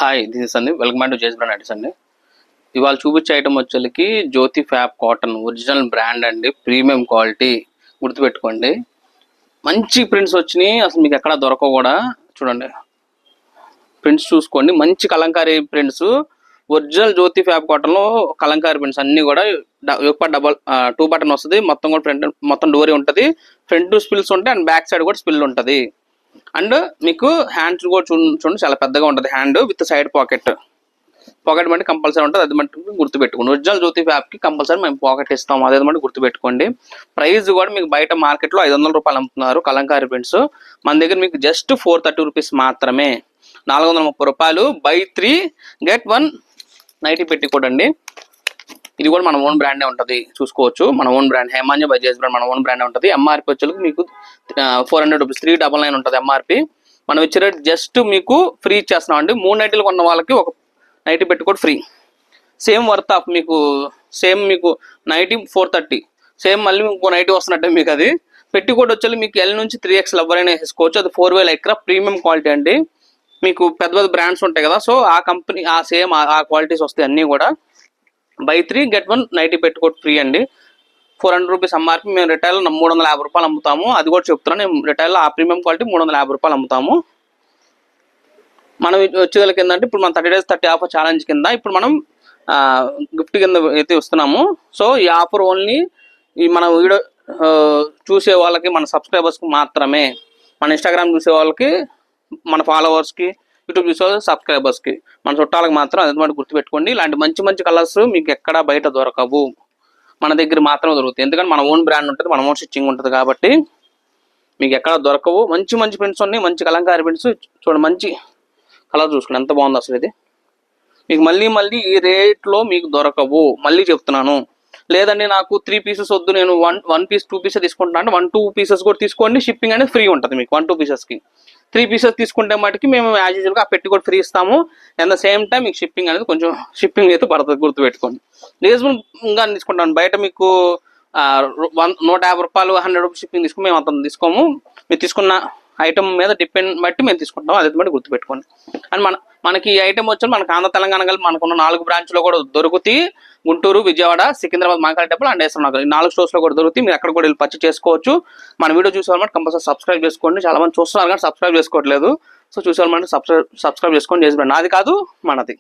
Hi, this is Sandeep. Welcome back to జేస్ brand items అండి. ఇవాళ చూపించే ఐటమ్ వచ్చేసరికి జ్యోతి ఫ్యాబ్ కాటన్ ఒరిజినల్ బ్రాండ్ అండి, ప్రీమియం క్వాలిటీ. గుర్తుపెట్టుకోండి, మంచి ప్రింట్స్ వచ్చినాయి, అసలు మీకు ఎక్కడ దొరకవు కూడా. చూడండి ప్రింట్స్ చూసుకోండి, మంచి కలంకారీ ప్రింట్స్. ఒరిజినల్ జ్యోతి ఫ్యాబ్ కాటన్ లో కలంకారీ ప్రింట్స్ అన్ని కూడా డబల్ 2 బటన్ వస్తుంది. మొత్తం కూడా ఫ్రంట్ మొత్తం డోరీ ఉంటుంది, ఫ్రంట్ స్పిల్స్ ఉంటాయి అండ్ బ్యాక్ సైడ్ కూడా స్పిల్ ఉంటుంది. అండ్ మీకు హ్యాండ్స్ కూడా చూడండి, చాలా పెద్దగా ఉంటుంది హ్యాండ్ విత్ సైడ్ పాకెట్ బట్టి కంపల్సరీ ఉంటుంది. అది మట్టి గుర్తుపెట్టుకోండి, ఒరిజినల్ జ్యోతి ఫ్యాబ్ కి కంపల్సరీ మేము పాకెట్ ఇస్తాము, అదే మట్టి గుర్తుపెట్టుకోండి. ప్రైస్ కూడా మీకు బయట మార్కెట్ లో 500 రూపాయలు అమ్ముతున్నారు కలంకారీ ప్రింట్స్. మన దగ్గర మీకు జస్ట్ 430 రూపీస్ మాత్రమే, 430 రూపాయలు. బై 3 get 1 నైటీ పెట్టికోడ్ అండి. ఇది కూడా మన ఓన్ బ్రాండే ఉంటుంది, చూసుకోవచ్చు. మన ఓన్ బ్రాండ్ హేమాంజ బై జేస్ బ్రాండ్ మన ఓన్ బ్రాండ్ ఉంటుంది. ఎంఆర్పి వచ్చేకి మీకు 400 రూపీస్, 399 ఉంటుంది ఎంఆర్పి. మనం ఇచ్చే రేట్ జస్ట్ మీకు ఫ్రీ ఇచ్చేస్తున్నాం అండి. 3 నైటీలు కొన్న వాళ్ళకి ఒక నైటీ పెట్టుకోటి ఫ్రీ. సేమ్ వర్త్ ఆఫ్ మీకు, సేమ్ మీకు నైటీ 430, సేమ్ మళ్ళీ ఇంకో నైటీ వస్తున్నట్టే మీకు. అది పెట్టుకోట్ వచ్చేది మీకు L నుంచి 3XL ఎవరైనా వేసుకోవచ్చు. అది 4000 ఎక్రా ప్రీమియం క్వాలిటీ అండి. మీకు పెద్ద పెద్ద బ్రాండ్స్ ఉంటాయి కదా, సో ఆ కంపెనీ ఆ సేమ్ ఆ క్వాలిటీస్ వస్తాయి అన్నీ కూడా. Buy 3 get 1 nightie petticoat free అండి. 400 రూపీస్ ఎంఆర్పి. మేము రిటైల్లో 350 రూపాయలు అమ్ముతాము, అది కూడా చెప్తున్నాను. నేను రిటైల్లో ఆ ప్రీమియం క్వాలిటీ 350 రూపాయలు అమ్ముతాము. మనం వచ్చేదానికి ఏంటంటే, ఇప్పుడు మన 30 days 30 ఆఫర్ ఛాలెంజ్ కింద ఇప్పుడు మనం గిఫ్ట్ కింద అయితే ఇస్తున్నాము. సో ఈ ఆఫర్ ఓన్లీ ఈ మన వీడియో చూసే వాళ్ళకి, మన సబ్స్క్రైబర్స్కి మాత్రమే. మన ఇన్స్టాగ్రామ్ చూసే వాళ్ళకి, మన ఫాలోవర్స్కి, యూట్యూబ్ చూసే వాళ్ళకి, సబ్స్క్రైబర్స్కి, మన చుట్టాలకు మాత్రం. అది మాట గుర్తుపెట్టుకోండి. ఇలాంటి మంచి మంచి కలర్స్ మీకు ఎక్కడ బయట దొరకవు, మన దగ్గర మాత్రమే దొరుకుతాయి. ఎందుకంటే మన ఓన్ బ్రాండ్ ఉంటుంది, మన ఓన్ స్టిచ్చింగ్ ఉంటుంది కాబట్టి మీకు ఎక్కడ దొరకవు. మంచి మంచి ప్రింట్స్ ఉన్నాయి, మంచి కలంకారీ ప్రింట్స్. చూడండి, మంచి కలర్ చూసుకోండి ఎంత బాగుంది అసలు. ఇది మీకు మళ్ళీ మళ్ళీ ఈ రేట్లో మీకు దొరకవు, మళ్ళీ చెప్తున్నాను. లేదండి నాకు 3 పీసెస్ వద్దు, నేను 1 పీస్ 2 పీసెస్ తీసుకుంటున్నా అంటే 1-2 పీసెస్ కూడా తీసుకోండి. షిప్పింగ్ అనేది ఫ్రీ ఉంటుంది మీకు 1-2 పీసెస్కి. 3 పీసెస్ తీసుకుంటే మటుకి మేము యాజ్ యూజువల్గా ఆ పెట్టి కూడా ఫ్రీ ఇస్తాము. అట్ ద సేమ్ టైం మీకు షిప్పింగ్ అనేది కొంచెం షిప్పింగ్ అయితే పడుతుంది, గుర్తుపెట్టుకోండి. రీజనబుల్గా తీసుకుంటాను. బయట మీకు 150 రూపాయలు 100 రూపీస్ షిప్పింగ్ తీసుకుని మేము అంత తీసుకోము. మీరు తీసుకున్న ఐటమ్ మీద డిపెండ్ బట్టి మేము తీసుకుంటాం, అదే బట్టి గుర్తుపెట్టుకోండి. అండ్ మనకి ఈ ఐటమ్ వచ్చి మనకు ఆంధ్ర తెలంగాణ కలిపి మనకున్న 4 బ్రాంచ్లో కూడా దొరుకుతాయి. గుంటూరు, విజయవాడ, సికింద్రాబాద్, మాకాడేపల్లి అండ్ ఏసర్ నగర్, ఈ 4 స్టోర్స్లో కూడా దొరుకుతాయి. మీరు ఎక్కడ కూడా వెళ్ళి పర్చేస్ చేసుకోవచ్చు. మన వీడియో చూసేవాళ్ళమాట కంపల్సరీ సబ్స్క్రైబ్ చేసుకోండి. చాలా మంది చూస్తున్నారు కానీ సబ్స్క్రైబ్ చేసుకోవట్లేదు. సో చూసేవాళ్ళమాట సబ్స్క్రైబ్ చేసుకోండి. చేసి నాది కాదు, మనది.